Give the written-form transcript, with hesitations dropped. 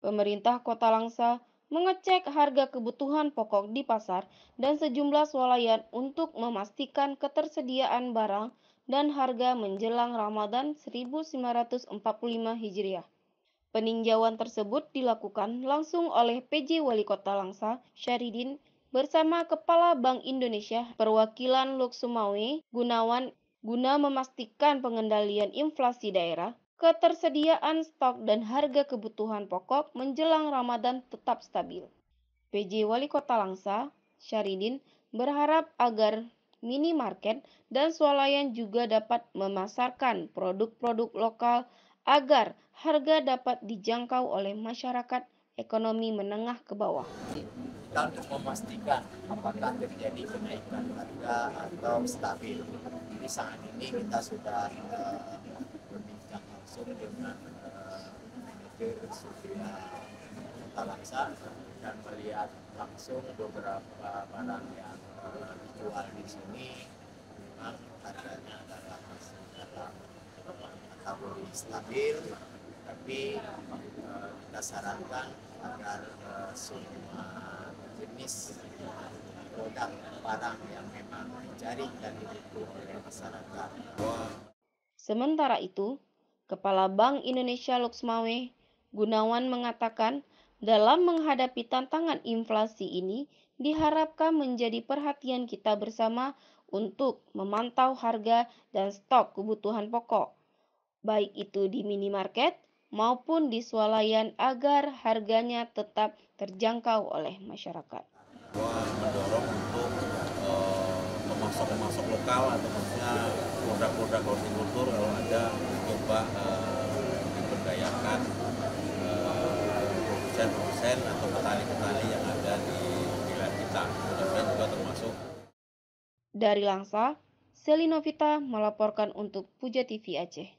Pemerintah Kota Langsa mengecek harga kebutuhan pokok di pasar dan sejumlah swalayan untuk memastikan ketersediaan barang dan harga menjelang Ramadan 1445 Hijriah. Peninjauan tersebut dilakukan langsung oleh PJ Wali Kota Langsa, Syahridin, bersama Kepala Bank Indonesia Perwakilan Lok Sumawe, Gunawan, guna memastikan pengendalian inflasi daerah, ketersediaan stok dan harga kebutuhan pokok menjelang Ramadan tetap stabil. PJ Wali Kota Langsa, Syahridin, berharap agar minimarket dan swalayan juga dapat memasarkan produk-produk lokal agar harga dapat dijangkau oleh masyarakat ekonomi menengah ke bawah. Kita untuk memastikan apakah terjadi kenaikan harga atau stabil. Di saat ini kita sudah berbincang langsung dengan manajer Sufina Kota Langsa dan melihat langsung beberapa barang yang dijual di sini memang harganya adalah masih dalam kategori stabil, tapi kita sarankan agar semua jenis produk barang yang memang dicari dan dibutuhkan oleh masyarakat. Sementara itu, Kepala Bank Indonesia Luxmawe Gunawan mengatakan, dalam menghadapi tantangan inflasi ini diharapkan menjadi perhatian kita bersama untuk memantau harga dan stok kebutuhan pokok, baik itu di minimarket maupun di swalayan agar harganya tetap terjangkau oleh masyarakat. Mendorong untuk pemasok-pemasok lokal atau maksudnya produk-produk hortikultur kalau ada coba diberdayakan produsen-produsen atau petani-petani yang ada di wilayah kita. Mudah-mudahan juga termasuk. Dari Langsa, Selinovita melaporkan untuk Puja TV Aceh.